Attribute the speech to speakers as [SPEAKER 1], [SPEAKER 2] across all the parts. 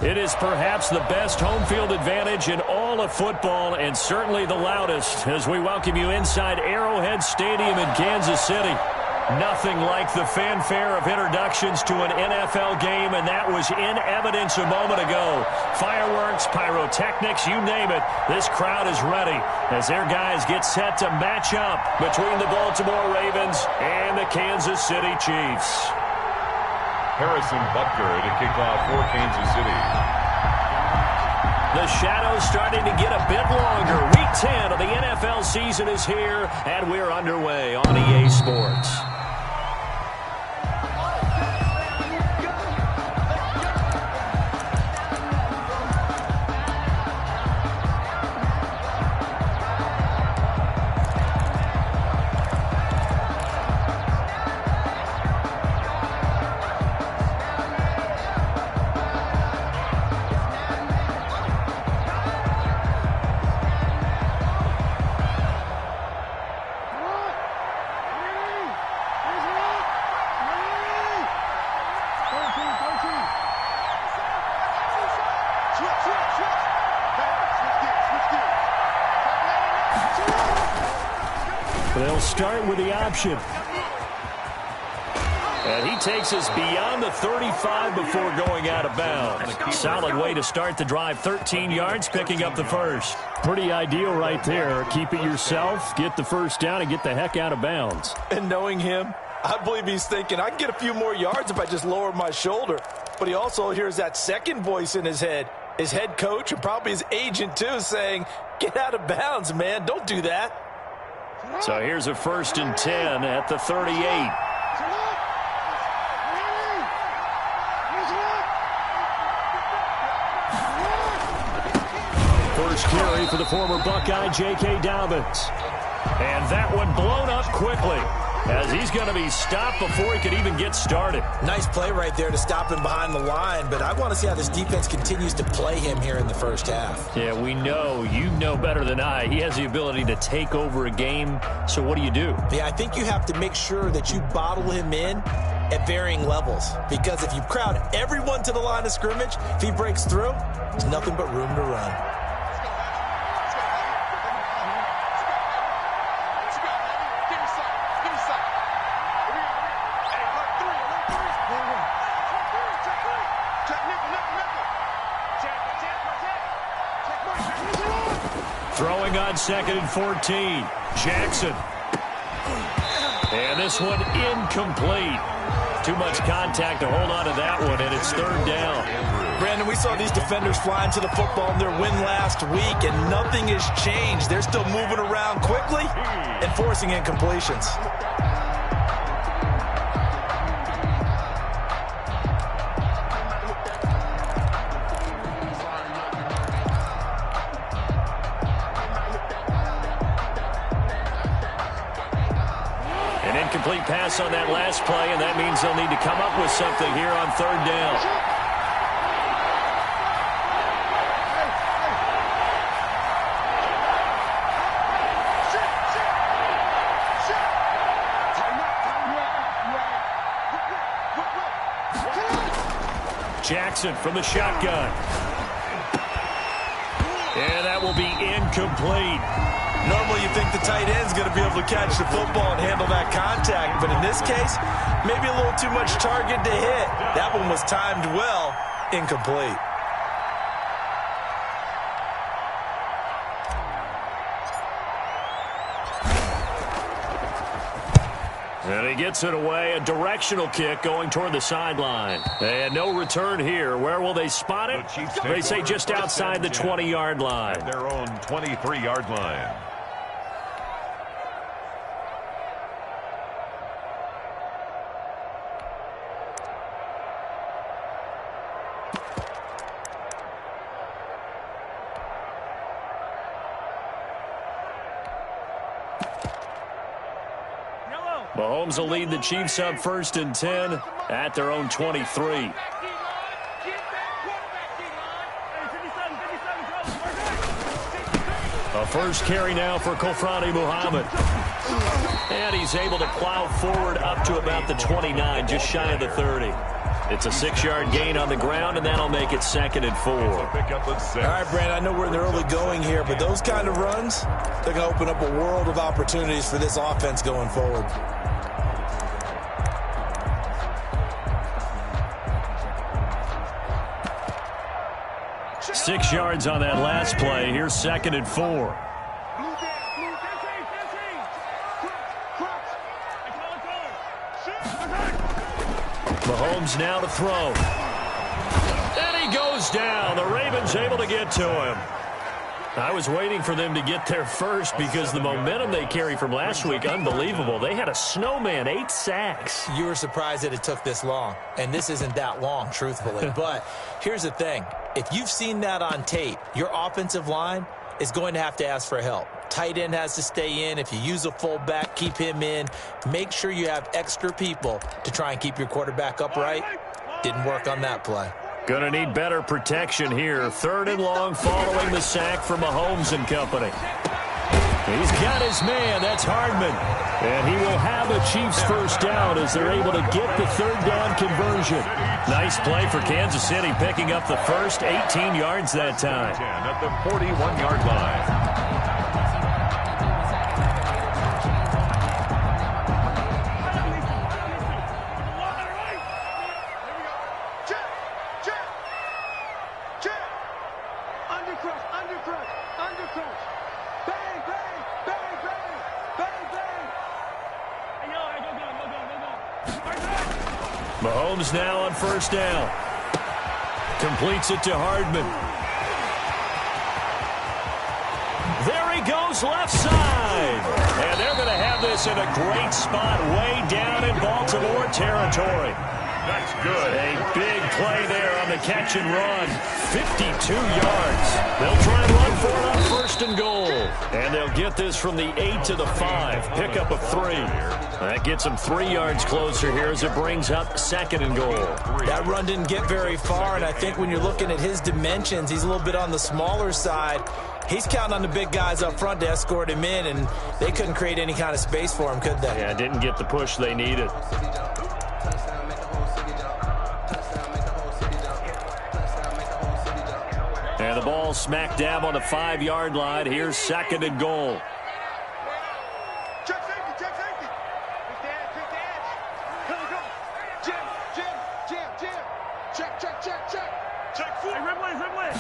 [SPEAKER 1] It is perhaps the best home field advantage in all of football, and certainly the loudest, as we welcome you inside Arrowhead Stadium in Kansas City. Nothing like the fanfare of introductions to an NFL game, and that was in evidence a moment ago. Fireworks, pyrotechnics, you name it. This crowd is ready as their guys get set to match up between the Baltimore Ravens and the Kansas City Chiefs.
[SPEAKER 2] Harrison Butker to kick off for Kansas City.
[SPEAKER 1] The shadow's starting to get a bit longer. Week 10 of the NFL season is here, and we're underway on EA Sports. They'll start with the option. And he takes us beyond the 35 before going out of bounds. Solid way to start the drive. 13 yards, picking up the first. Pretty ideal right there. Keep it yourself, get the first down, and get the heck out of bounds.
[SPEAKER 3] And knowing him, I believe he's thinking, I can get a few more yards if I just lower my shoulder. But he also hears that second voice in his head. His head coach and probably his agent, too, saying, get out of bounds, man. Don't do that.
[SPEAKER 1] So here's a 1st and 10 at the 38. First carry for the former Buckeye, J.K. Dobbins. And that one blown up quickly, as he's going to be stopped before he could even get started.
[SPEAKER 3] Nice play right there to stop him behind the line, but I want to see how this defense continues to play him here in the first half.
[SPEAKER 1] Yeah, we know. You know better than I. He has the ability to take over a game, so what do you do?
[SPEAKER 3] Yeah, I think you have to make sure that you bottle him in at varying levels, because if you crowd everyone to the line of scrimmage, if he breaks through, there's nothing but room to run.
[SPEAKER 1] Throwing on 2nd and 14. Jackson. And this one incomplete. Too much contact to hold on to that one, and it's 3rd down.
[SPEAKER 3] Brandon, we saw these defenders flying to the football in their win last week, and nothing has changed. They're still moving around quickly and forcing incompletions.
[SPEAKER 1] Incomplete pass on that last play, and that means they'll need to come up with something here on 3rd down. Jackson from the shotgun. And that will be incomplete.
[SPEAKER 3] Normally you think the tight end's going to be able to catch the football and handle that contact, but in this case, maybe a little too much target to hit. That one was timed well, incomplete.
[SPEAKER 1] And he gets it away, a directional kick going toward the sideline. And no return here. Where will they spot it? They say just outside the 20-yard line.
[SPEAKER 2] At their own 23-yard line.
[SPEAKER 1] Mahomes will lead the Chiefs up 1st and 10 at their own 23. A first carry now for Kofrani Muhammad. And he's able to plow forward up to about the 29, just shy of the 30. It's a 6-yard gain on the ground, and that'll make it 2nd and 4.
[SPEAKER 2] All right,
[SPEAKER 3] Brandon, I know we're in the early going here, but those kind of runs, they're going to open up a world of opportunities for this offense going forward.
[SPEAKER 1] Six yards on that last play. Here's 2nd and 4. Mahomes now to throw. And he goes down. The Ravens able to get to him. I was waiting for them to get there first because the momentum they carry from last week, unbelievable. They had a snowman, 8 sacks.
[SPEAKER 3] You were surprised that it took this long, and this isn't that long, truthfully. But here's the thing. If you've seen that on tape, your offensive line is going to have to ask for help. Tight end has to stay in. If you use a fullback, keep him in. Make sure you have extra people to try and keep your quarterback upright. Didn't work on that play.
[SPEAKER 1] Going to need better protection here. 3rd and long following the sack from Mahomes and company. He's got his man. That's Hardman. And he will have a Chiefs first down as they're able to get the 3rd down conversion. Nice play for Kansas City, picking up the first 18 yards that time.
[SPEAKER 2] At the 41-yard line.
[SPEAKER 1] Mahomes now on 1st down. Completes it to Hardman. There he goes, left side. And they're going to have this in a great spot way down in Baltimore territory.
[SPEAKER 2] That's good.
[SPEAKER 1] A big play there on the catch and run. 52 yards. They'll try and run for it on 1st and goal. And they'll get this from the 8 to the 5. Pickup of 3. That gets them 3 yards closer here as it brings up 2nd and goal.
[SPEAKER 3] That run didn't get very far, and I think when you're looking at his dimensions, he's a little bit on the smaller side. He's counting on the big guys up front to escort him in, and they couldn't create any kind of space for him, could they?
[SPEAKER 1] Yeah, didn't get the push they needed. And the ball smack dab on the 5-yard line. Here's 2nd and goal.
[SPEAKER 4] Check safety, check safety. Quick edge. Jim. Check. Check foot. Hey, red way.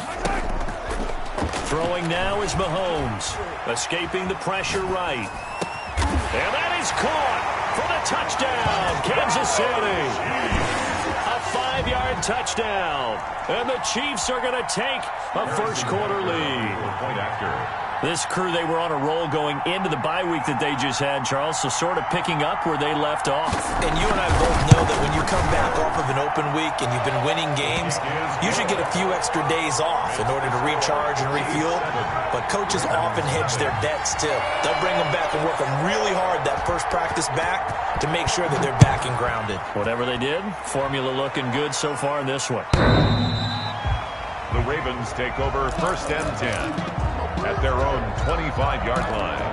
[SPEAKER 1] Throwing now is Mahomes. Escaping the pressure right. And that is caught for the touchdown. Kansas City. A 5-yard touchdown. And the Chiefs are going to take a first-quarter lead.
[SPEAKER 2] Point after.
[SPEAKER 1] This crew, they were on a roll going into the bye week that they just had, Charles, so sort of picking up where they left off.
[SPEAKER 3] And you and I both know that when you come back off of an open week and you've been winning games, you should get a few extra days off in order to recharge and refuel. But coaches often hedge their bets, too. They'll bring them back and work them really hard that first practice back to make sure that they're back and grounded.
[SPEAKER 1] Whatever they did, formula looking good so far in this one.
[SPEAKER 2] The Ravens take over 1st and 10 at their own 25-yard line.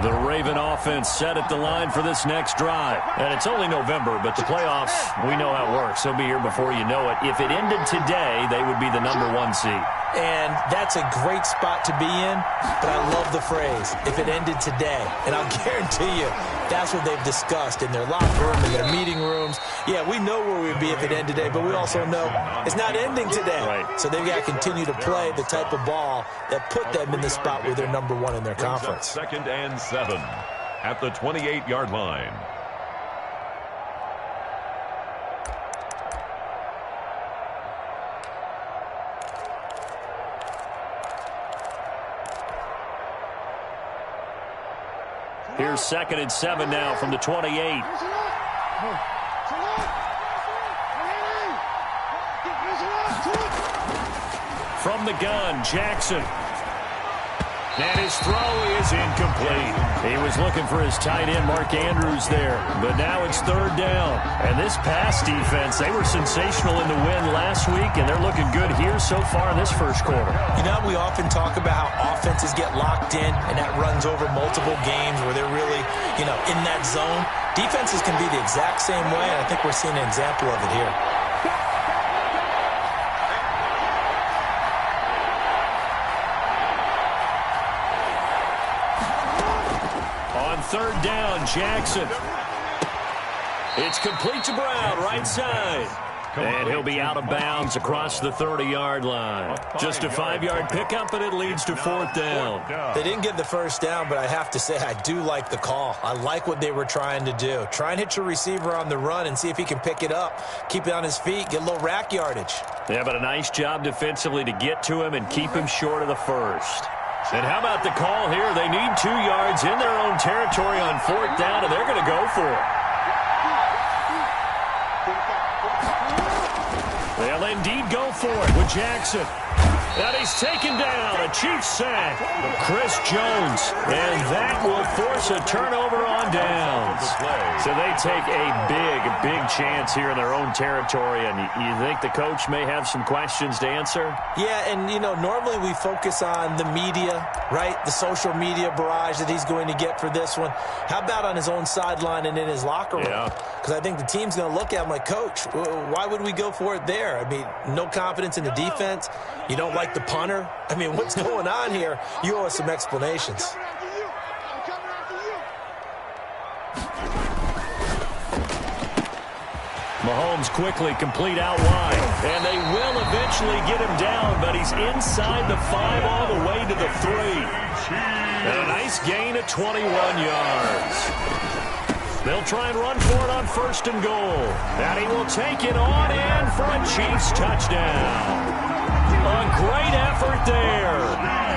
[SPEAKER 1] The Raven offense set at the line for this next drive. And it's only November, but the playoffs, we know how it works. They'll be here before you know it. If it ended today, they would be the number 1 seed.
[SPEAKER 3] And that's a great spot to be in, but I love the phrase, if it ended today. And I'll guarantee you, that's what they've discussed in their locker room, in their meeting rooms. Yeah, we know where we'd be if it ended today, but we also know it's not ending today.
[SPEAKER 1] Right.
[SPEAKER 3] So they've got to continue to play the type of ball that put them in the spot where they're number 1 in their conference.
[SPEAKER 2] 2nd and 7 at the 28-yard line.
[SPEAKER 1] Here's 2nd and 7 now from the 28. From the gun, Jackson. And his throw is incomplete. He was looking for his tight end, Mark Andrews, there. But now it's third down. And this pass defense, they were sensational in the win last week, and they're looking good here so far in this first quarter.
[SPEAKER 3] You know, we often talk about how offenses get locked in, and that runs over multiple games where they're really, in that zone. Defenses can be the exact same way, and I think we're seeing an example of it here.
[SPEAKER 1] Third down, Jackson. It's complete to Brown, right side. And he'll be out of bounds across the 30-yard line. Just a 5-yard pickup, and it leads to fourth down.
[SPEAKER 3] They didn't get the first down, but I have to say I do like the call. I like what they were trying to do. Try and hit your receiver on the run and see if he can pick it up, keep it on his feet, get a little rack yardage.
[SPEAKER 1] Yeah, but a nice job defensively to get to him and keep him short of the first. And how about the call here? They need 2 yards in their own territory on fourth down, and they're going to go for it. They'll indeed go for it with Jackson. And he's taken down. A Chiefs sack. Chris Jones. And that will force a turnover on downs. So they take a big chance here in their own territory. And you think the coach may have some questions to answer?
[SPEAKER 3] Yeah, and, normally we focus on the media, right? The social media barrage that he's going to get for this one. How about on his own sideline and in his locker room? Because I think the team's going to look at him like, Coach, why would we go for it there? I mean, no confidence in the defense. You don't like the punter? I mean, what's going on here? You owe us some explanations.
[SPEAKER 1] Mahomes quickly complete out wide. And they will eventually get him down, but he's inside the 5 all the way to the 3. And a nice gain of 21 yards. They'll try and run for it on first and goal. And he will take it on in for a Chiefs touchdown. A great effort there.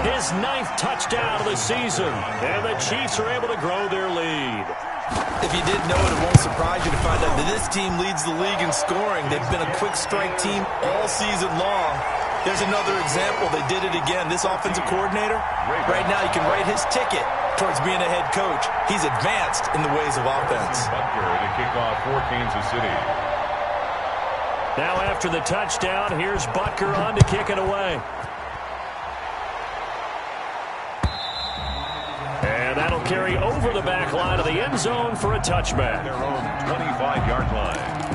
[SPEAKER 1] His 9th touchdown of the season. And the Chiefs are able to grow their lead.
[SPEAKER 3] If you didn't know it, it won't surprise you to find out that this team leads the league in scoring. They've been a quick strike team all season long. There's another example. They did it again. This offensive coordinator, right now you can write his ticket towards being a head coach. He's advanced in the ways of offense.
[SPEAKER 2] Butker to kick off for Kansas City.
[SPEAKER 1] Now after the touchdown, here's Butker on to kick it away. And that'll carry over the back line of the end zone for a touchback.
[SPEAKER 2] Their own 25-yard line.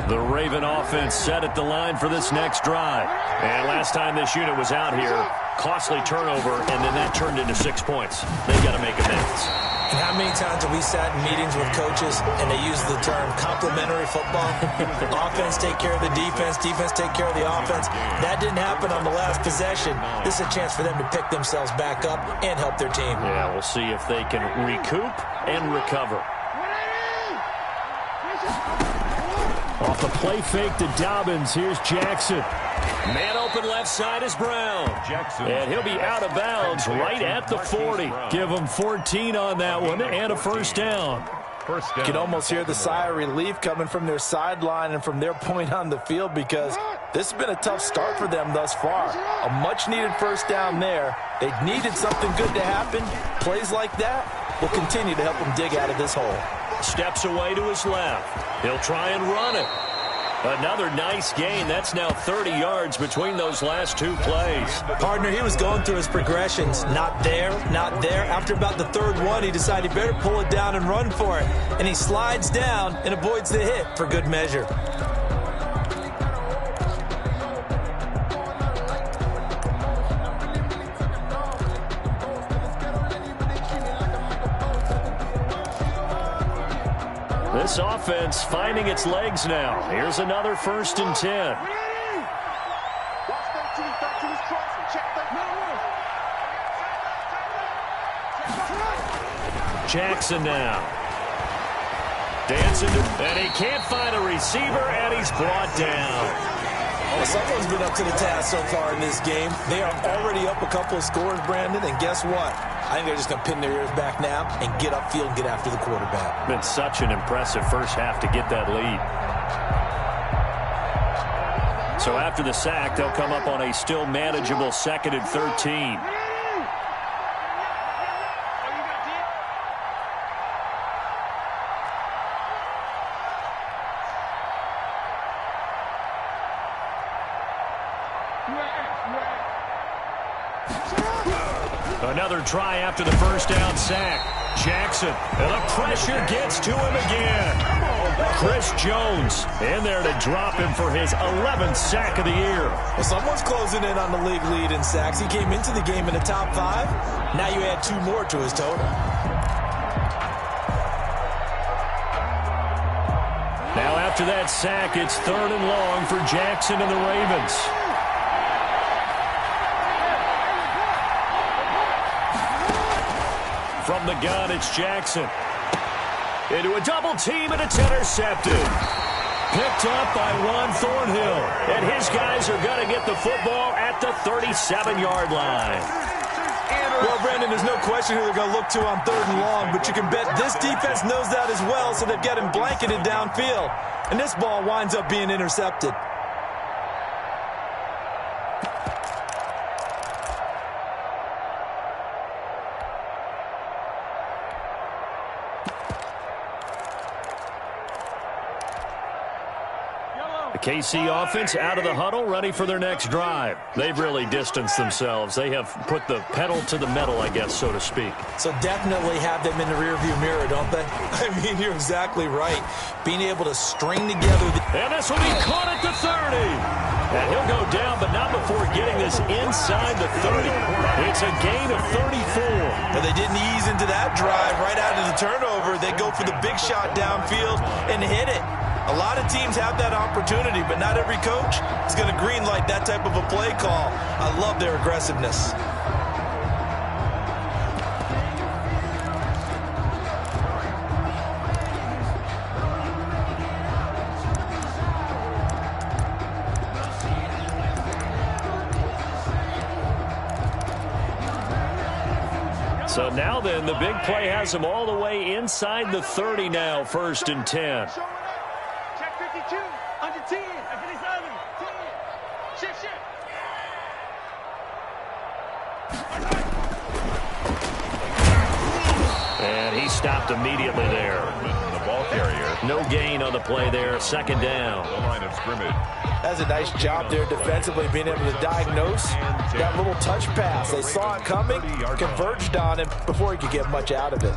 [SPEAKER 2] The Raven offense set at the line for this next drive. And last time this unit was out here, costly turnover, and then that turned into 6 points. They've got to make amends.
[SPEAKER 3] And how many times have we sat in meetings with coaches and they use the term complementary football? Offense take care of the defense, defense take care of the offense. That didn't happen on the last possession. This is a chance for them to pick themselves back up and help their team.
[SPEAKER 1] Yeah, we'll see if they can recoup and recover. Off the play fake to Dobbins, here's Jackson. Man open left side is Brown.
[SPEAKER 2] Jackson.
[SPEAKER 1] And he'll be out of bounds right at the 40. Give him 14 on that one and a first down.
[SPEAKER 3] You can almost hear the sigh of relief coming from their sideline and from their point on the field because this has been a tough start for them thus far. A much-needed first down there. They needed something good to happen. Plays like that will continue to help them dig out of this hole.
[SPEAKER 1] Steps away to his left. He'll try and run it. Another nice gain. That's now 30 yards between those last 2 plays.
[SPEAKER 3] Partner, he was going through his progressions. Not there, not there. After about the 3rd one, he decided he better pull it down and run for it. And he slides down and avoids the hit for good measure.
[SPEAKER 1] This offense finding its legs now. Here's another 1st and 10. Jackson now. Dancing, and he can't find a receiver, and he's brought down.
[SPEAKER 3] Well, someone's been up to the task so far in this game. They are already up a couple of scores, Brandon, and guess what? I think they're just going to pin their ears back now and get upfield and get after the quarterback.
[SPEAKER 1] Been such an impressive first half to get that lead. So after the sack, they'll come up on a still manageable 2nd and 13. Another try after the first down sack. Jackson, and the pressure gets to him again. Chris Jones in there to drop him for his 11th sack of the year.
[SPEAKER 3] Well, someone's closing in on the league lead in sacks. He came into the game in the top 5. Now you add 2 more to his total.
[SPEAKER 1] Now after that sack, it's 3rd and long for Jackson and the Ravens. From the gun, it's Jackson. Into a double team, and it's intercepted. Picked up by Juan Thornhill. And his guys are going to get the football at the 37-yard line.
[SPEAKER 3] Well, Brandon, there's no question who they're going to look to on 3rd and long, but you can bet this defense knows that as well, so they've got him blanketed downfield. And this ball winds up being intercepted.
[SPEAKER 1] KC offense out of the huddle, ready for their next drive. They've really distanced themselves. They have put the pedal to the metal, I guess, so to speak.
[SPEAKER 3] So definitely have them in the rearview mirror, don't they? I mean, you're exactly right. Being able to string together.
[SPEAKER 1] And this will be caught at the 30. And he'll go down, but not before getting this inside the 30. It's a gain of 34.
[SPEAKER 3] But they didn't ease into that drive right out of the turnover. They go for the big shot downfield and hit it. A lot of teams have that opportunity, but not every coach is going to greenlight that type of a play call. I love their aggressiveness.
[SPEAKER 1] So now then, the big play has them all the way inside the 30 now, 1st and 10.
[SPEAKER 4] Check 52, under 10, 57, 10. Shift.
[SPEAKER 1] And he stopped immediately there.
[SPEAKER 5] The ball carrier.
[SPEAKER 1] No gain on the play there, 2nd down.
[SPEAKER 5] The line of scrimmage.
[SPEAKER 3] That's a nice job there defensively, being able to diagnose that little touch pass. They saw it coming, converged on him before he could get much out of it.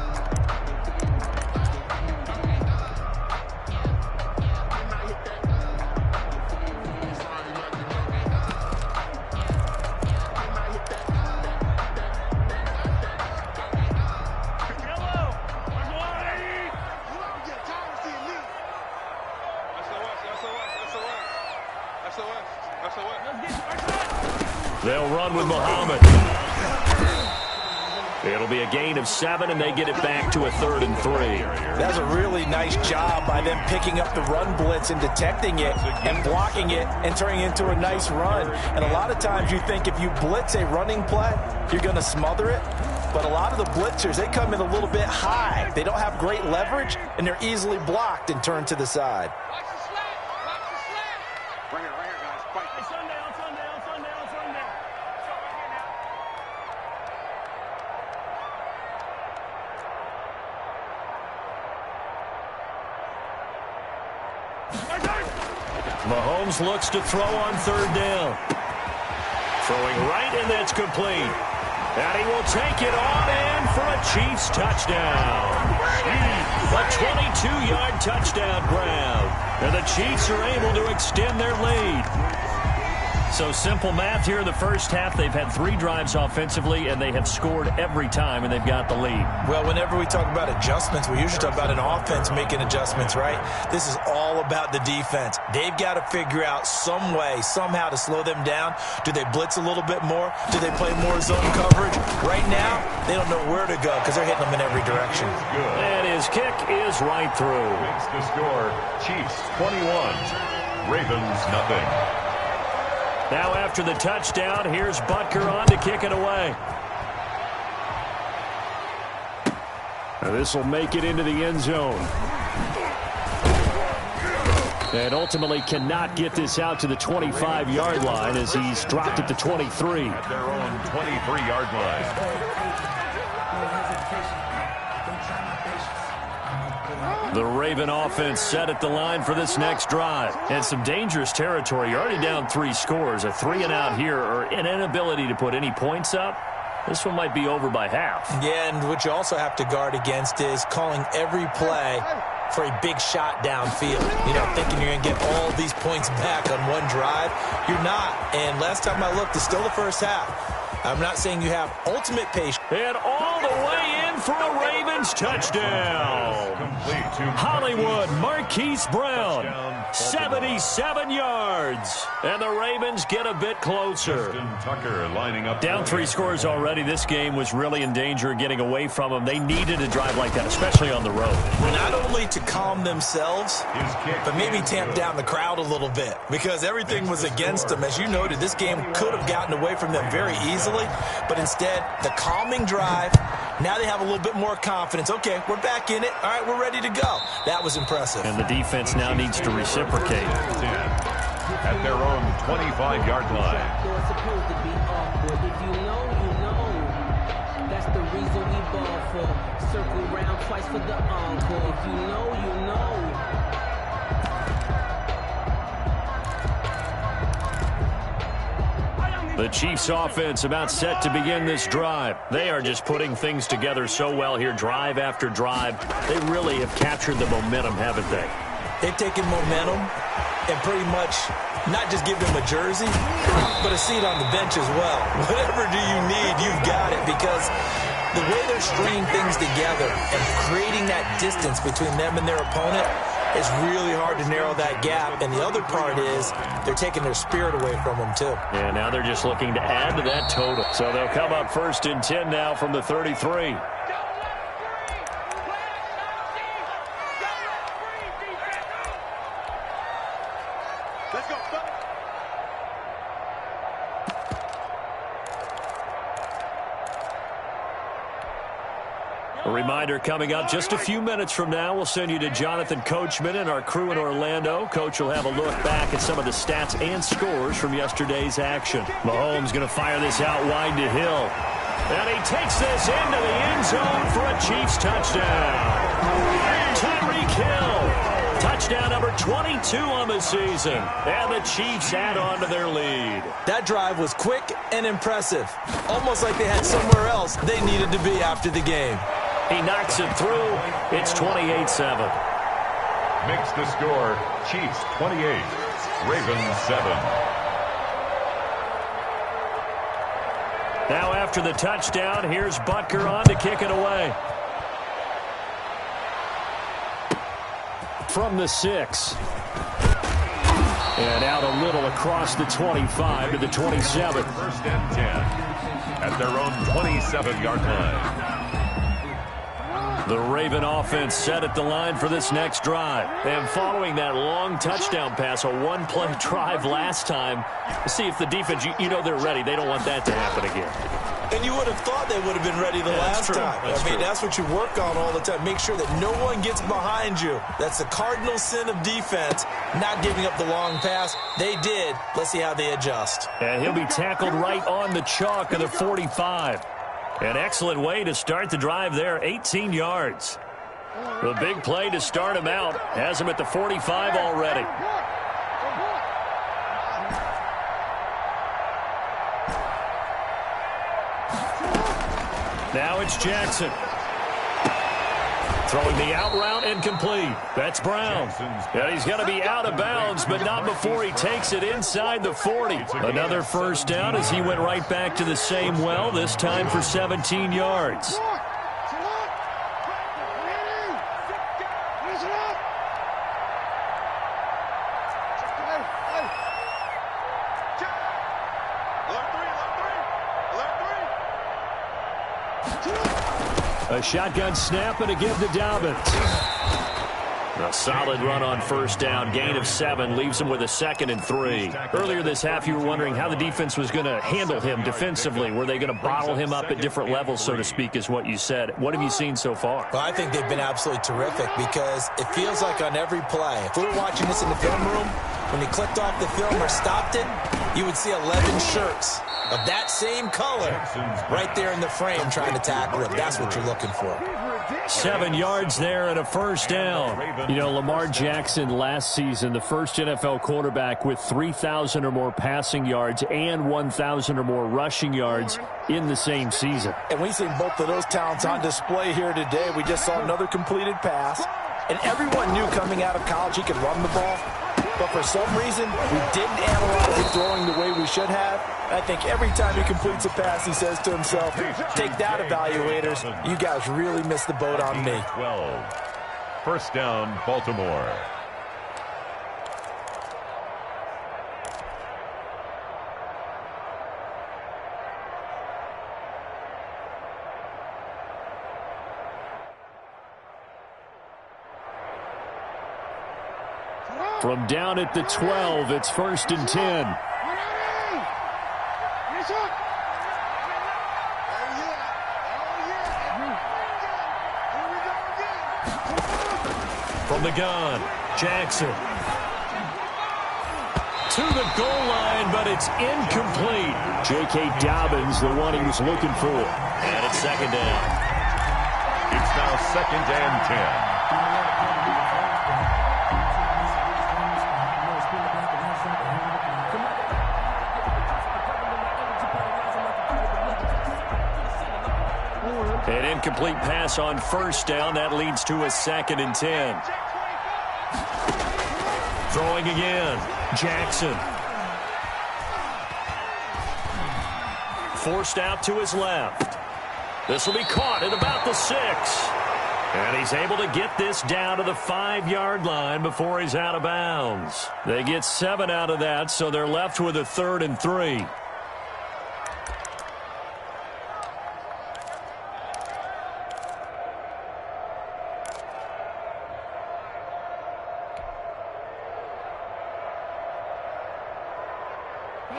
[SPEAKER 1] They'll run with Muhammad. It'll be a gain of 7, and they get it back to a 3rd and 3.
[SPEAKER 3] That's a really nice job by them picking up the run blitz and detecting it and blocking it and turning it into a nice run. And a lot of times you think if you blitz a running play, you're going to smother it. But a lot of the blitzers, they come in a little bit high. They don't have great leverage, and they're easily blocked and turned to the side.
[SPEAKER 4] Watch the slack. Right here, guys. Fight. Hey, Sunday.
[SPEAKER 1] Mahomes looks to throw on 3rd down. Throwing right, and that's complete. And he will take it on in for a Chiefs touchdown. A 22-yard touchdown grab. And the Chiefs are able to extend their lead. So simple math here in the first half. They've had 3 drives offensively, and they have scored every time, and they've got the lead.
[SPEAKER 3] Well, whenever we talk about adjustments, we usually talk about an offense making adjustments, right? This is all about the defense. They've got to figure out some way, somehow to slow them down. Do they blitz a little bit more? Do they play more zone coverage? Right now, they don't know where to go because they're hitting them in every direction.
[SPEAKER 1] And his kick is right through.
[SPEAKER 5] Makes the score Chiefs 21, Ravens nothing.
[SPEAKER 1] Now after the touchdown, here's Butker on to kick it away. This will make it into the end zone. And ultimately cannot get this out to the 25-yard line as he's dropped at the 23.
[SPEAKER 5] At their own 23-yard line.
[SPEAKER 1] The Raven offense set at the line for this next drive. And some dangerous territory. You're already down 3 scores. A 3-and-out here or an inability to put any points up. This one might be over by half.
[SPEAKER 3] Yeah, and what you also have to guard against is calling every play for a big shot downfield. You know, thinking you're going to get all these points back on one drive. You're not. And last time I looked, it's still the first half. I'm not saying you have ultimate patience.
[SPEAKER 1] And all the way in for a Ravens touchdown. Hollywood Marquise Brown, 77 yards. And the Ravens get a bit closer.
[SPEAKER 5] Tucker lining up.
[SPEAKER 1] Down 3 scores already. This game was really in danger of getting away from them. They needed a drive like that, especially on the road.
[SPEAKER 3] Not only to calm themselves, but maybe tamp down the crowd a little bit because everything was against them. As you noted, this game could have gotten away from them very easily, but instead, the calming drive, now they have a little bit more confidence. Okay, we're back in it. All right, we're ready to go. That was impressive.
[SPEAKER 1] And the defense now needs to reciprocate.
[SPEAKER 5] At their own 25-yard line.
[SPEAKER 6] If you know, you know. That's the reason we ball for. Circle round twice for the encore. If you know, you know.
[SPEAKER 1] The Chiefs offense about set to begin this drive. They are just putting things together so well here, drive after drive. They really have captured the momentum, haven't they?
[SPEAKER 3] They've taken momentum and pretty much not just give them a jersey, but a seat on the bench as well. Whatever do you need, you've got it, because the way they're stringing things together and creating that distance between them and their opponent, it's really hard to narrow that gap. And the other part is they're taking their spirit away from them, too.
[SPEAKER 1] And now they're just looking to add to that total. So they'll come up 1st and 10 now from the 33.
[SPEAKER 4] Let's go.
[SPEAKER 1] A reminder coming up just a few minutes from now. We'll send you to Jonathan Coachman and our crew in Orlando. Coach will have a look back at some of the stats and scores from yesterday's action. Mahomes going to fire this out wide to Hill. And he takes this into the end zone for a Chiefs touchdown. Tyreek Hill. Touchdown number 22 on the season. And the Chiefs add on to their lead.
[SPEAKER 3] That drive was quick and impressive. Almost like they had somewhere else they needed to be after the game.
[SPEAKER 1] He knocks it through. It's 28-7.
[SPEAKER 5] Makes the score Chiefs 28, Ravens 7.
[SPEAKER 1] Now after the touchdown, here's Butker on to kick it away. From the 6. And out a little across the 25 to the 27.
[SPEAKER 5] 1st and 10 at their own 27-yard line.
[SPEAKER 1] The Raven offense set at the line for this next drive. And following that long touchdown pass, a one-play drive last time, see if the defense, you know they're ready. They don't want that to happen again.
[SPEAKER 3] And you would have thought they would have been ready the last time. That's what you work on all the time. Make sure that no one gets behind you. That's the cardinal sin of defense, not giving up the long pass. They did. Let's see how they adjust.
[SPEAKER 1] And he'll be tackled right on the chalk of the 45. An excellent way to start the drive there, 18 yards. The big play to start him out has him at the 45 already. Now it's Jackson. Throwing the out route incomplete. That's Brown. And he's going to be out of bounds, but not before he takes it inside the 40. Another first down as he went right back to the same well, this time for 17 yards. A shotgun snap and a give to Dobbins. A solid run on first down, gain of 7, leaves him with a 2nd and 3. Earlier this half, you were wondering how the defense was going to handle him defensively. Were they going to bottle him up at different levels, so to speak, is what you said. What have you seen so far?
[SPEAKER 3] Well, I think they've been absolutely terrific because it feels like on every play, if we were watching this in the film room, when he clicked off the film or stopped it, you would see 11 shirts of that same color right there in the frame trying to tackle him. That's what you're looking for.
[SPEAKER 1] 7 yards there and a first down. You know, Lamar Jackson last season, the first NFL quarterback with 3,000 or more passing yards and 1,000 or more rushing yards in the same season.
[SPEAKER 3] And we've seen both of those talents on display here today. We just saw another completed pass. And everyone knew coming out of college he could run the ball. But for some reason, we didn't analyze it throwing the way we should have. I think every time he completes a pass, he says to himself, take that, evaluators. You guys really missed the boat on me.
[SPEAKER 5] 12. First down, Baltimore.
[SPEAKER 1] From down at the 12, it's 1st and 10. From the gun, Jackson. To the goal line, but it's incomplete. J.K. Dobbins, the one he was looking for. And it's 2nd down.
[SPEAKER 5] It's now 2nd and 10. An
[SPEAKER 1] incomplete pass on first down. That leads to a 2nd and 10. Throwing again. Jackson. Forced out to his left. This will be caught at about the 6. And he's able to get this down to the 5-yard line before he's out of bounds. They get 7 out of that, so they're left with a 3rd and 3.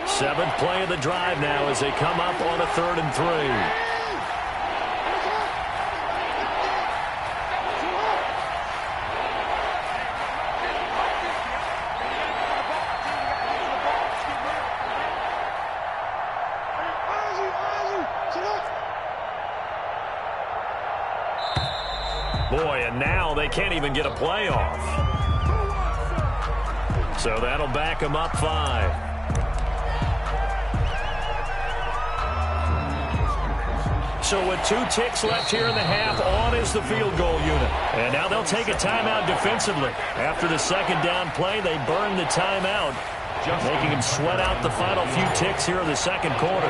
[SPEAKER 1] Seventh play of the drive now as they come up on a 3rd and 3. Boy, and now they can't even get a play off. So that'll back them up 5. So with 2 ticks left here in the half, on is the field goal unit. And now they'll take a timeout defensively. After the 2nd down play, they burn the timeout, making them sweat out the final few ticks here in the 2nd quarter.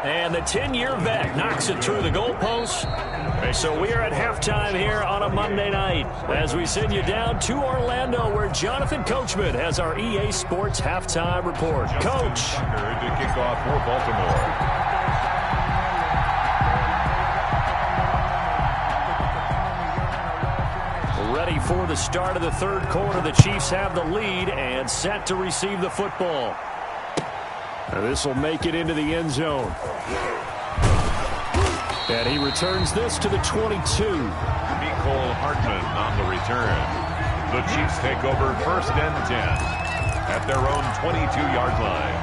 [SPEAKER 1] And the 10-year vet knocks it through the goalpost. So we are at halftime here on a Monday night as we send you down to Orlando where Jonathan Coachman has our EA Sports halftime report. Coach.
[SPEAKER 5] To kick off for Baltimore.
[SPEAKER 1] Ready for the start of the 3rd quarter. The Chiefs have the lead and set to receive the football. This will make it into the end zone. And he returns this to the 22.
[SPEAKER 5] Mecole Hardman on the return. The Chiefs take over 1st and 10 at their own 22-yard line.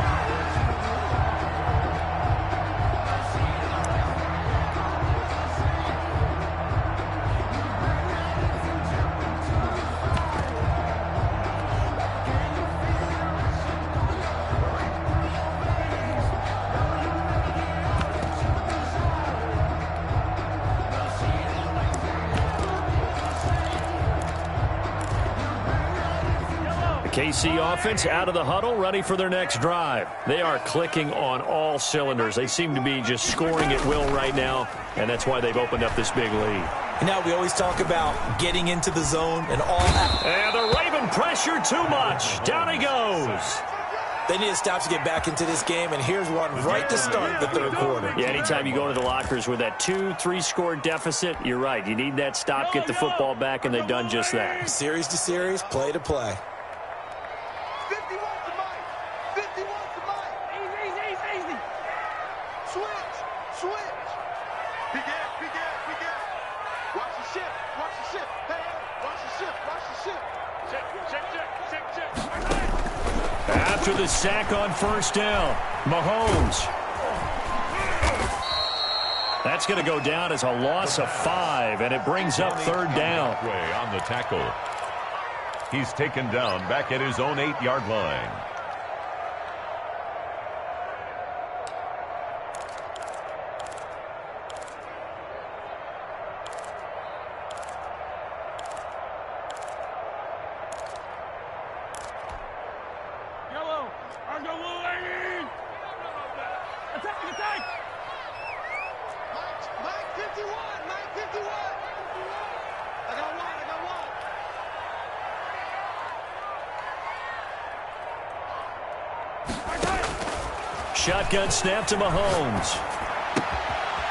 [SPEAKER 1] KC offense out of the huddle, ready for their next drive. They are clicking on all cylinders. They seem to be just scoring at will right now, and that's why they've opened up this big lead.
[SPEAKER 3] And now we always talk about getting into the zone and all that.
[SPEAKER 1] And the Raven pressure too much. Down he goes.
[SPEAKER 3] They need a stop to get back into this game, and here's one right to start the third quarter.
[SPEAKER 1] Yeah, anytime you go to the lockers with that 2-3 score deficit, you're right. You need that stop, get the football back, and they've done just that.
[SPEAKER 3] Series to series, play to play.
[SPEAKER 4] 51 to Mike. 51 to Mike. Easy. Switch. Big ass. Watch the shift. Hey, watch the shift. Check.
[SPEAKER 1] After the sack on first down, Mahomes. That's going to go down as a loss of 5, and it brings up third down.
[SPEAKER 5] On the tackle. He's taken down back at his own 8-yard line.
[SPEAKER 1] Shotgun snap to Mahomes.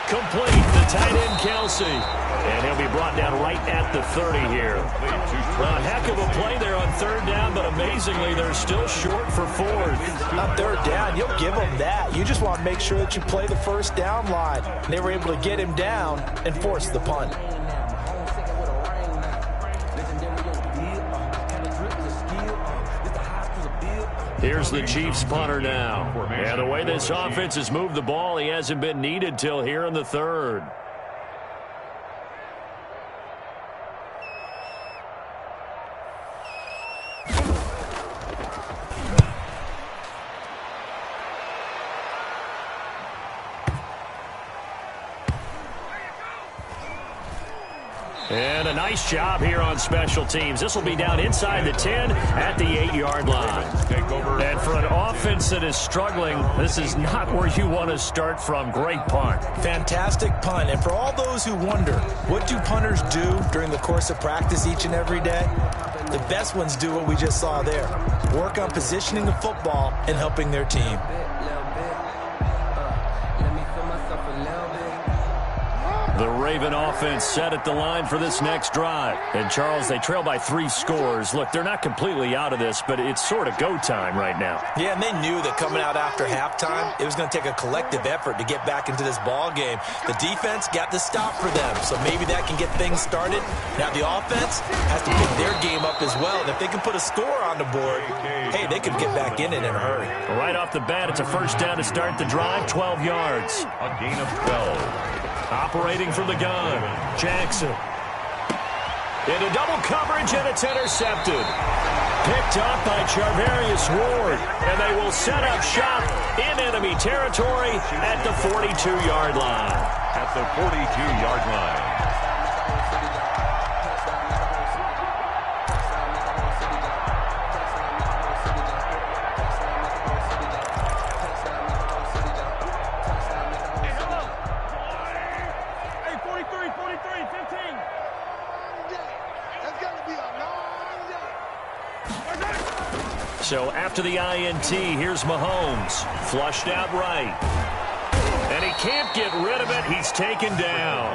[SPEAKER 1] Complete. The tight end, Kelsey. And he'll be brought down right at the 30 here. A heck of a play there on third down, but amazingly, they're still short for fourth.
[SPEAKER 3] On third down, you'll give them that. You just want to make sure that you play the first down line. And they were able to get him down and force the punt.
[SPEAKER 1] Here's the Chiefs punter now. Yeah, the way this offense has moved the ball, he hasn't been needed till here in the third. And a nice job here on special teams. This will be down inside the 10 at the 8-yard line. And for an offense that is struggling, this is not where you want to start from. Great punt.
[SPEAKER 3] Fantastic punt. And for all those who wonder, what do punters do during the course of practice each and every day? The best ones do what we just saw there. Work on positioning the football and helping their team.
[SPEAKER 1] The Raven offense set at the line for this next drive. And, Charles, they trail by 3 scores. Look, they're not completely out of this, but it's sort of go time right now.
[SPEAKER 3] Yeah, and they knew that coming out after halftime, it was going to take a collective effort to get back into this ball game. The defense got the stop for them, so maybe that can get things started. Now the offense has to pick their game up as well. And if they can put a score on the board, hey, they can get back in it in a hurry.
[SPEAKER 1] Right off the bat, it's a first down to start the drive, 12 yards.
[SPEAKER 5] A gain of 12.
[SPEAKER 1] Operating from the gun, Jackson. Into double coverage, and it's intercepted. Picked up by Charvarius Ward, and they will set up shop in enemy territory at the 42-yard line.
[SPEAKER 5] At the 42-yard line.
[SPEAKER 1] So after the INT, here's Mahomes. Flushed out right. And he can't get rid of it. He's taken down.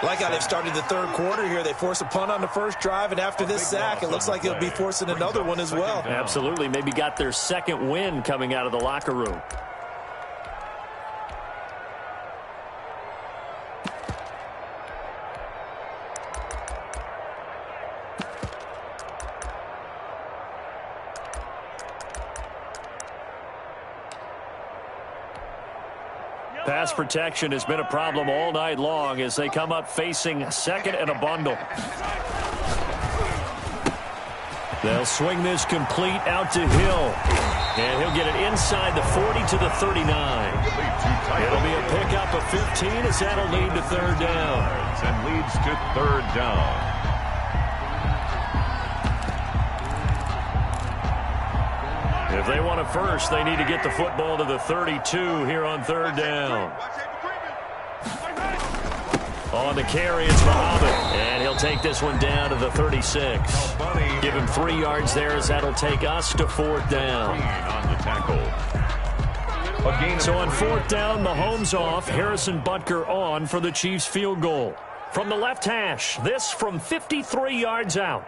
[SPEAKER 3] Like how they've started the third quarter here. They force a punt on the first drive, and after this sack, it looks like they'll be forcing another one as well.
[SPEAKER 1] Absolutely. Maybe got their second win coming out of the locker room. Pass protection has been a problem all night long as they come up facing second and a bundle. They'll swing this complete out to Hill. And he'll get it inside the 40 to the 39. It'll be a pickup of 15 as that'll lead to third down.
[SPEAKER 5] And leads to third down.
[SPEAKER 1] If they want it first, they need to get the football to the 32 here on third down. On the carry, it's Muhammad. And he'll take this one down to the 36. Give him 3 yards there as that'll take us to 4th down.
[SPEAKER 5] On the tackle.
[SPEAKER 1] So on 4th down, Mahomes off, Harrison Butker on for the Chiefs field goal. From the left hash, this from 53 yards out.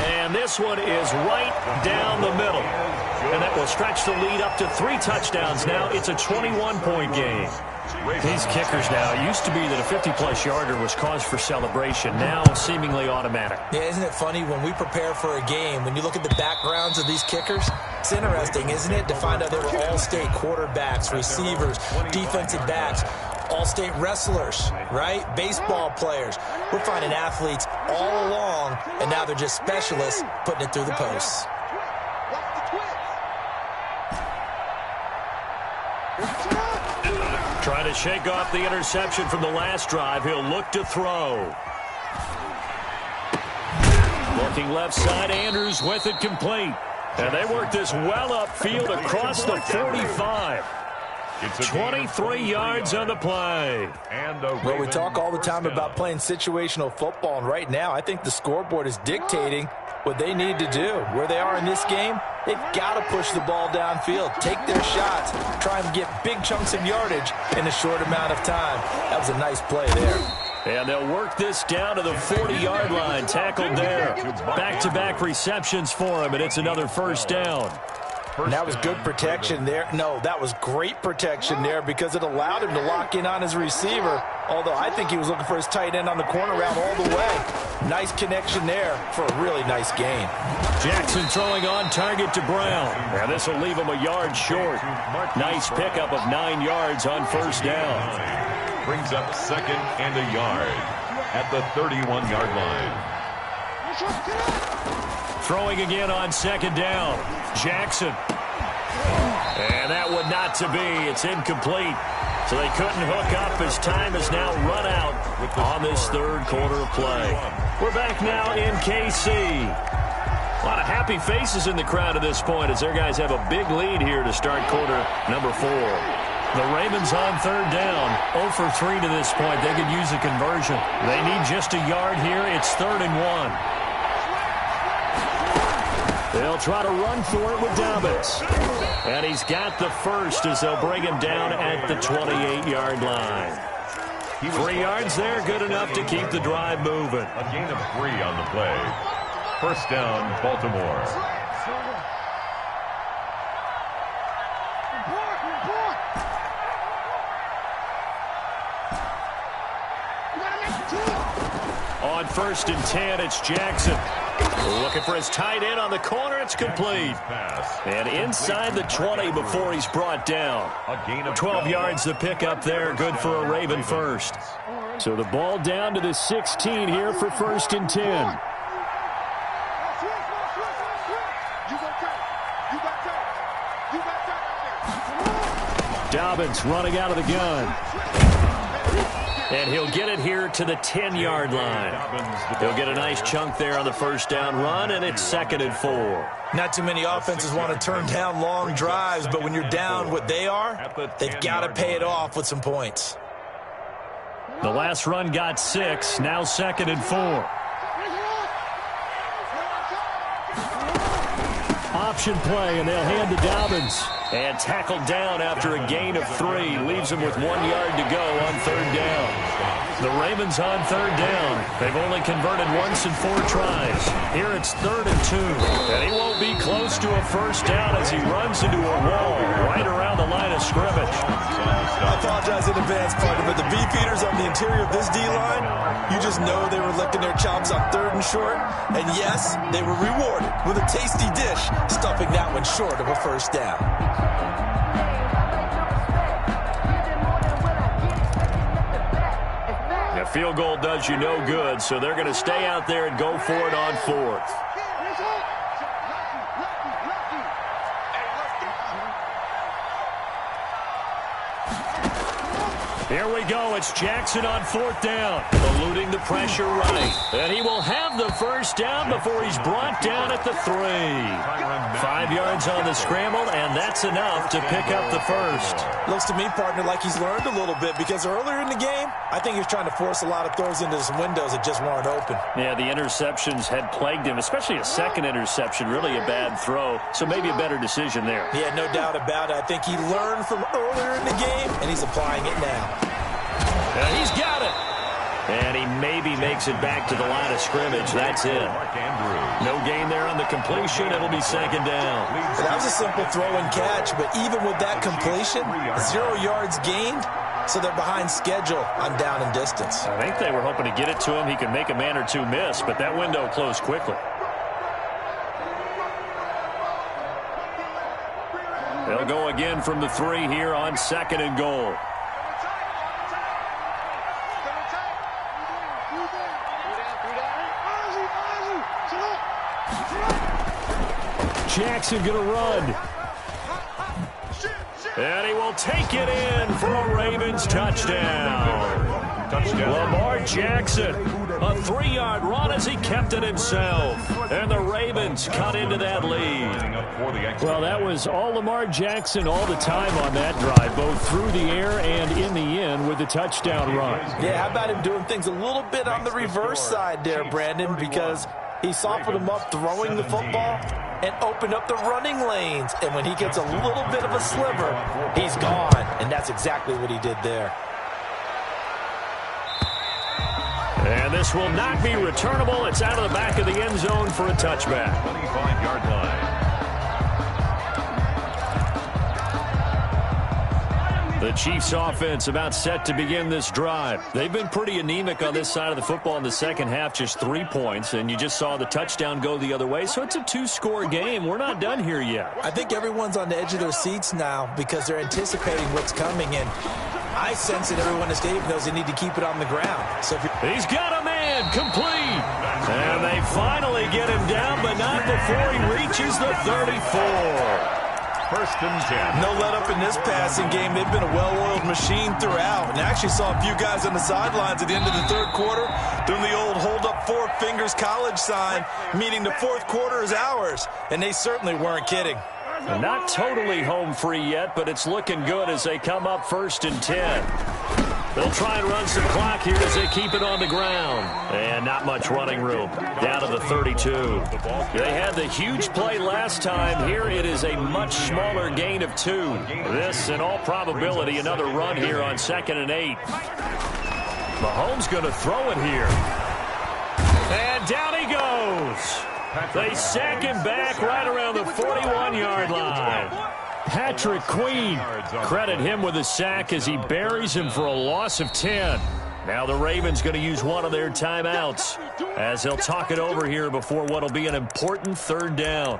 [SPEAKER 1] And this one is right down the middle. And that will stretch the lead up to 3 touchdowns now. It's a 21-point game. These kickers now, it used to be that a 50-plus yarder was cause for celebration. Now seemingly automatic.
[SPEAKER 3] Yeah, isn't it funny when we prepare for a game, when you look at the backgrounds of these kickers, it's interesting, isn't it, to find out they were all-state quarterbacks, receivers, defensive backs, all-state wrestlers, right? Baseball players. We're finding athletes all along, and now they're just specialists putting it through the posts.
[SPEAKER 1] Trying to shake off the interception from the last drive. He'll look to throw. Looking left side, Andrews with it complete. And they work this well upfield across the 45. 23 yards on the play.
[SPEAKER 3] Well, we talk all the time about playing situational football, and right now I think the scoreboard is dictating what they need to do. Where they are in this game, they've got to push the ball downfield, take their shots, try and get big chunks of yardage in a short amount of time. That was a nice play there.
[SPEAKER 1] And they'll work this down to the 40-yard line. Tackled there. Back-to-back receptions for him, and it's another first down.
[SPEAKER 3] And that was good protection there. No, that was great protection there because it allowed him to lock in on his receiver, although I think he was looking for his tight end on the corner route all the way. Nice connection there for a really nice gain.
[SPEAKER 1] Jackson throwing on target to Brown. Now this will leave him a yard short. Nice pickup of 9 yards on first down.
[SPEAKER 5] Brings up 2nd and a yard at the 31-yard line.
[SPEAKER 1] Throwing again on 2nd down. Jackson. And that one not to be. It's incomplete. So they couldn't hook up as time has now run out on this 3rd quarter of play. We're back now in KC. A lot of happy faces in the crowd at this point as their guys have a big lead here to start quarter number 4. The Ravens on 3rd down. 0 for 3 to this point. They could use a conversion. They need just a yard here. It's 3rd and 1. They'll try to run for it with Dobbins. And he's got the first as they'll bring him down at the 28-yard line. 3 yards there, good enough to keep the drive moving.
[SPEAKER 5] A gain of 3 on the play. First down, Baltimore.
[SPEAKER 1] On 1st and 10, it's Jackson. Looking for his tight end on the corner. It's complete. And inside the 20 before he's brought down. 12 yards to pick up there. Good for a Raven first. So the ball down to the 16 here for 1st and 10. Dobbins running out of the gun. And he'll get it here to the 10-yard line. He'll get a nice chunk there on the first down run, and it's 2nd and 4.
[SPEAKER 3] Not too many offenses want to turn down long drives, but when you're down what they are, they've got to pay it off with some points.
[SPEAKER 1] The last run got 6, now 2nd and 4. Option play, and they'll hand to Dobbins. And tackled down after a gain of 3. Leaves him with 1 yard to go on 3rd down. The Ravens on 3rd down. They've only converted once in 4 tries. Here it's 3rd and 2. And he won't be close to a first down as he runs into a wall right around the line of scrimmage.
[SPEAKER 3] I apologize in advance, partner, but the beefeaters on the interior of this D-line, you just know they were licking their chops on 3rd and short. And yes, they were rewarded with a tasty dish, stuffing that one short of a first down.
[SPEAKER 1] The field goal does you no good, so they're going to stay out there and go for it on 4th. Here we go. It's Jackson on 4th down. Eluding the pressure right. And he will have the first down before he's brought down at the 3. 5 yards on the scramble, and that's enough to pick up the first.
[SPEAKER 3] Looks to me, partner, like he's learned a little bit because earlier in the game, I think he was trying to force a lot of throws into some windows that just weren't open.
[SPEAKER 1] Yeah, the interceptions had plagued him, especially a second interception, really a bad throw. So maybe a better decision there.
[SPEAKER 3] Yeah, no doubt about it. I think he learned from earlier in the game, and he's applying it now.
[SPEAKER 1] And he's got it. And he maybe makes it back to the line of scrimmage. That's it. No gain there on the completion. It'll be 2nd down.
[SPEAKER 3] Well, that was a simple throw and catch, but even with that completion, 0 yards gained, so they're behind schedule on down and distance.
[SPEAKER 1] I think they were hoping to get it to him. He could make a man or two miss, but that window closed quickly. They'll go again from the 3 here on 2nd and goal. Jackson going to run. And he will take it in for a Ravens touchdown. Lamar Jackson, a 3-yard run as he kept it himself. And the Ravens cut into that lead. Well, that was all Lamar Jackson all the time on that drive, both through the air and in the end with the touchdown run.
[SPEAKER 3] Yeah, how about him doing things a little bit on the reverse side there, Brandon, because he softened him up throwing the football and opened up the running lanes. And when he gets a little bit of a sliver, he's gone. And that's exactly what he did there.
[SPEAKER 1] And this will not be returnable. It's out of the back of the end zone for a touchback.
[SPEAKER 5] 25-yard line.
[SPEAKER 1] The Chiefs offense about set to begin this drive. They've been pretty anemic on this side of the football in the second half, just 3 points, and you just saw the touchdown go the other way, so it's a 2-score game. We're not done here yet.
[SPEAKER 3] I think everyone's on the edge of their seats now because they're anticipating what's coming, and I sense that everyone in the stadium knows they need to keep it on the ground. So
[SPEAKER 1] he's got a man, complete, and they finally get him down, but not before he reaches the 34.
[SPEAKER 5] 1st and 10.
[SPEAKER 3] No let up in this passing game. They've been a well-oiled machine throughout. And I actually saw a few guys on the sidelines at the end of the 3rd quarter doing the old hold up 4 fingers college sign, meaning the 4th quarter is ours. And they certainly weren't kidding.
[SPEAKER 1] Not totally home free yet, but it's looking good as they come up 1st and 10. They'll try and run some clock here as they keep it on the ground. And not much running room. Down to the 32. They had the huge play last time. Here it is a much smaller gain of 2. This, in all probability, another run here on 2nd and 8. Mahomes going to throw it here. And down he goes. They sack him back right around the 41-yard line. Patrick Queen, credit him with a sack as he buries him for a loss of 10. Now the Ravens going to use one of their timeouts as they'll talk it over here before what will be an important 3rd down.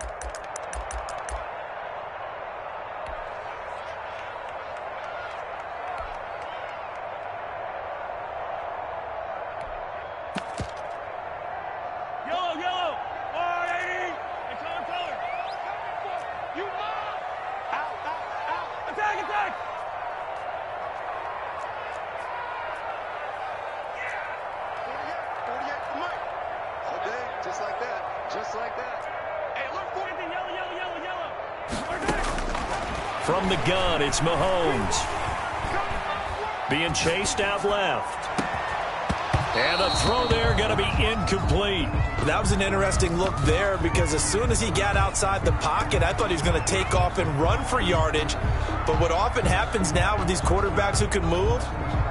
[SPEAKER 1] From the gun, it's Mahomes. Being chased out left. And the throw there going to be incomplete.
[SPEAKER 3] That was an interesting look there because as soon as he got outside the pocket, I thought he was going to take off and run for yardage. But what often happens now with these quarterbacks who can move,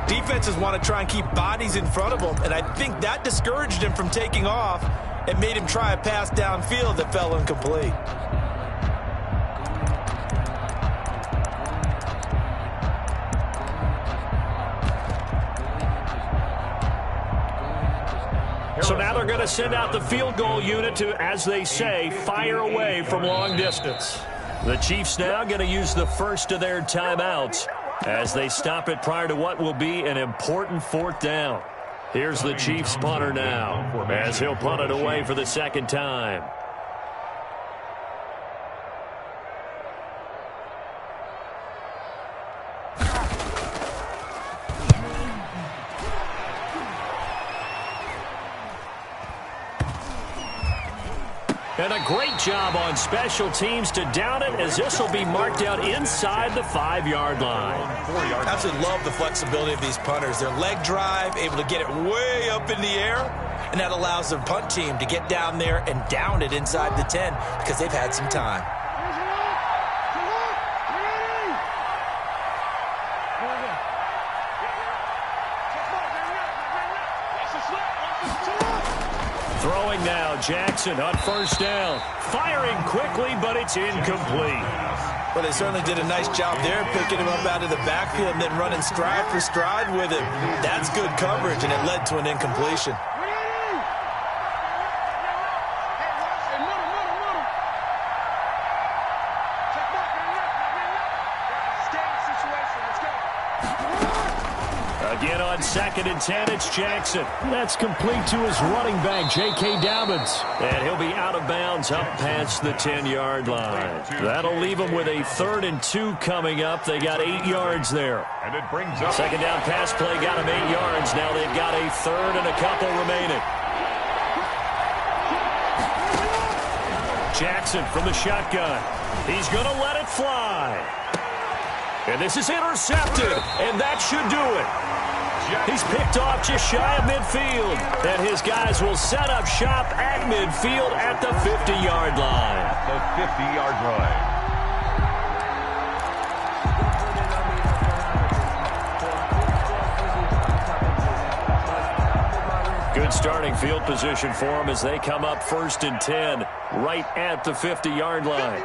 [SPEAKER 3] defenses want to try and keep bodies in front of them. And I think that discouraged him from taking off and made him try a pass downfield that fell incomplete.
[SPEAKER 1] So now they're going to send out the field goal unit to, as they say, fire away from long distance. The Chiefs now going to use the first of their timeouts as they stop it prior to what will be an important 4th down. Here's the Chiefs punter now as he'll punt it away for the 2nd time. And a great job on special teams to down it, as this will be marked out inside the 5-yard line.
[SPEAKER 3] I absolutely love the flexibility of these punters. Their leg drive, able to get it way up in the air, and that allows their punt team to get down there and down it inside the 10 because they've had some time.
[SPEAKER 1] Throwing now, Jackson on first down. Firing quickly, but it's incomplete.
[SPEAKER 3] Well, they certainly did a nice job there, picking him up out of the backfield and then running stride for stride with him. That's good coverage, and it led to an incompletion.
[SPEAKER 1] Again on 2nd and 10, it's Jackson. That's complete to his running back, J.K. Dobbins. And he'll be out of bounds up past the 10-yard line. That'll leave them with a 3rd and 2 coming up. They got 8 yards there.
[SPEAKER 5] And it brings up
[SPEAKER 1] 2nd down pass play got them 8 yards. Now they've got a 3rd and a couple remaining. Jackson from the shotgun. He's going to let it fly. And this is intercepted, and that should do it. He's picked off just shy of midfield, and his guys will set up shop at midfield at the 50-yard line.
[SPEAKER 5] the 50-yard line.
[SPEAKER 1] Good starting field position for them as they come up 1st and 10, right at the 50-yard line.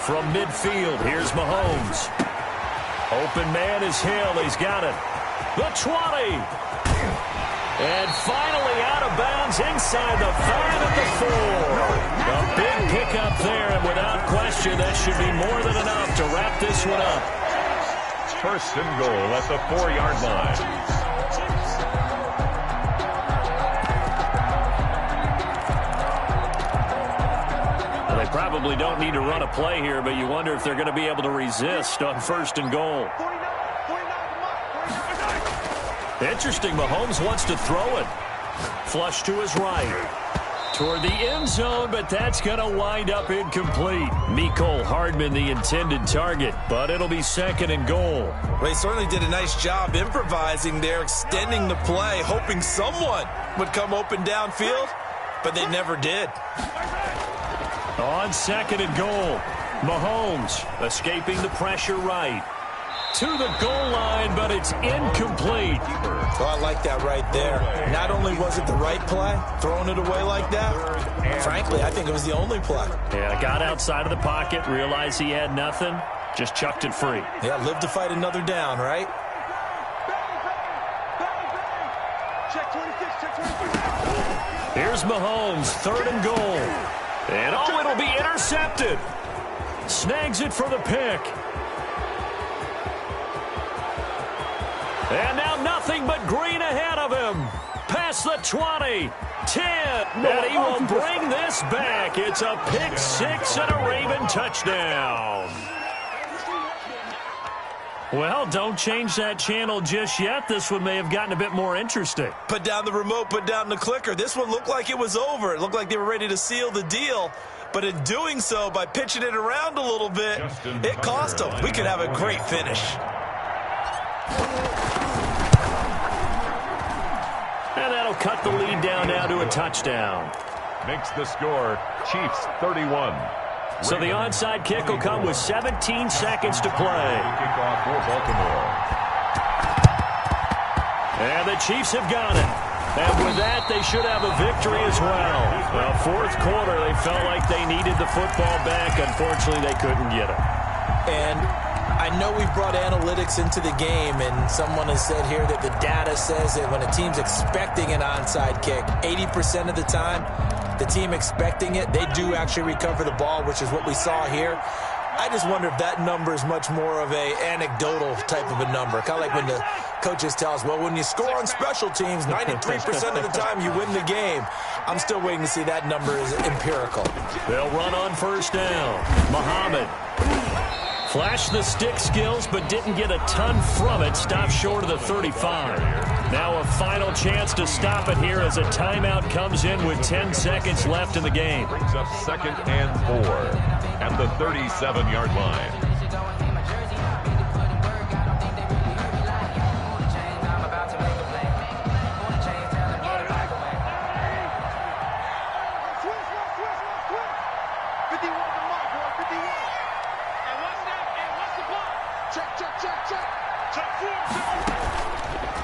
[SPEAKER 1] From midfield, here's Mahomes. Open man is Hill. He's got it. The 20. And finally out of bounds inside the 5 at the 4. A big pickup there, and without question, that should be more than enough to wrap this one up.
[SPEAKER 5] 1st and goal at the 4-yard line.
[SPEAKER 1] Probably don't need to run a play here, but you wonder if they're going to be able to resist on 1st and goal. Interesting, Mahomes wants to throw it. Flush to his right. Toward the end zone, but that's going to wind up incomplete. Mecole Hardman, the intended target, but it'll be 2nd and goal.
[SPEAKER 3] Well, he certainly did a nice job improvising there, extending the play, hoping someone would come open downfield, but they never did.
[SPEAKER 1] On 2nd and goal, Mahomes escaping the pressure right. To the goal line, but it's incomplete.
[SPEAKER 3] Well, I like that right there. Not only was it the right play, throwing it away like that, frankly, I think it was the only play.
[SPEAKER 1] Yeah, got outside of the pocket, realized he had nothing, just chucked it free.
[SPEAKER 3] Yeah, live to fight another down, right?
[SPEAKER 1] Here's Mahomes, 3rd and goal. And oh, it'll be intercepted. Snags it for the pick. And now nothing but green ahead of him. Past the 20, 10, and he will bring this back. It's a pick 6 and a Raven touchdown. Well, don't change that channel just yet. This one may have gotten a bit more interesting.
[SPEAKER 3] Put down the remote, put down the clicker. This one looked like it was over. It looked like they were ready to seal the deal. But in doing so, by pitching it around a little bit, it cost them. We could have a great finish.
[SPEAKER 1] And that'll cut the lead down now to a touchdown.
[SPEAKER 5] Makes the score Chiefs 31.
[SPEAKER 1] So the onside kick will come with 17 seconds to play.
[SPEAKER 5] Kickoff for Baltimore.
[SPEAKER 1] And the Chiefs have got it. And with that, they should have a victory as well. Well, 4th quarter, they felt like they needed the football back. Unfortunately, they couldn't get it.
[SPEAKER 3] And I know we brought analytics into the game, and someone has said here that the data says that when a team's expecting an onside kick, 80% of the time, the team expecting it, they do actually recover the ball, which is what we saw here. I just wonder if that number is much more of a anecdotal type of a number. Kind of like when the coaches tell us, well, when you score on special teams, 93% of the time you win the game. I'm still waiting to see that number is empirical.
[SPEAKER 1] They'll run on first down. Muhammad flashed the stick skills, but didn't get a ton from it. Stopped short of the 35. Now a final chance to stop it here as a timeout comes in with 10 seconds left in the game.
[SPEAKER 5] Brings up 2nd and 4 at the 37-yard line.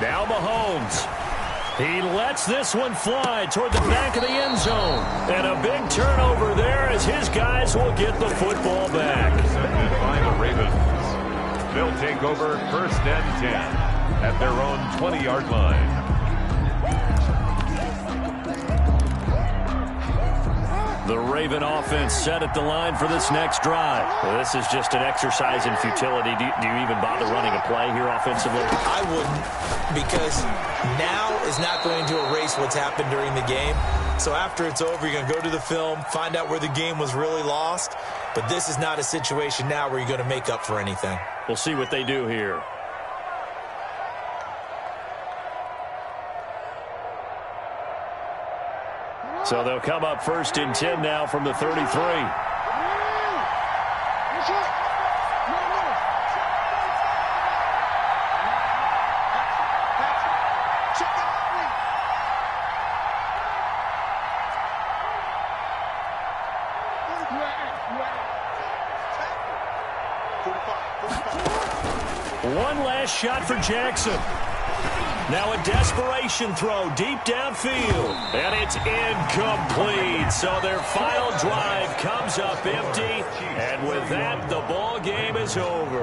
[SPEAKER 1] Now Mahomes. He lets this one fly toward the back of the end zone. And a big turnover there as his guys will get the football back.
[SPEAKER 5] Intercepted by the Ravens. They'll take over 1st and 10 at their own 20-yard line.
[SPEAKER 1] The Raven offense set at the line for this next drive. Well, this is just an exercise in futility. Do you even bother running a play here offensively?
[SPEAKER 3] I wouldn't, because now is not going to erase what's happened during the game. So after it's over, you're going to go to the film, find out where the game was really lost. But this is not a situation now where you're going to make up for anything.
[SPEAKER 1] We'll see what they do here. So they'll come up 1st and 10 now from the 33. One last shot for Jackson. Now a desperation throw deep downfield. And it's incomplete. So their final drive comes up empty. And with that, the ball game is over.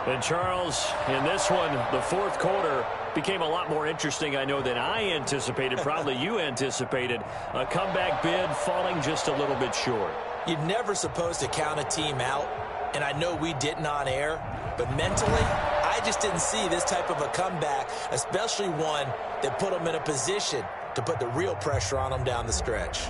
[SPEAKER 1] And Charles, in this one, the 4th quarter became a lot more interesting, I know, than I anticipated. Probably you anticipated. A comeback bid falling just a little bit short.
[SPEAKER 3] You're never supposed to count a team out. And I know we didn't on air. But mentally, I just didn't see this type of a comeback, especially one that put them in a position to put the real pressure on them down the stretch.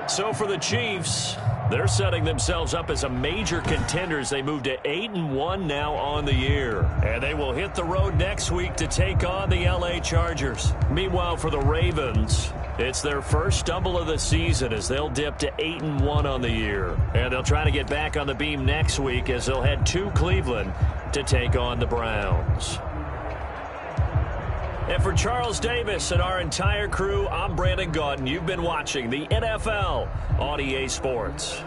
[SPEAKER 1] So for the Chiefs, they're setting themselves up as a major contender as they move to 8-1 now on the year. And they will hit the road next week to take on the LA Chargers. Meanwhile, for the Ravens, it's their first stumble of the season as they'll dip to 8-1 on the year. And they'll try to get back on the beam next week as they'll head to Cleveland to take on the Browns. And for Charles Davis and our entire crew, I'm Brandon Gaudin. You've been watching the NFL on EA Sports.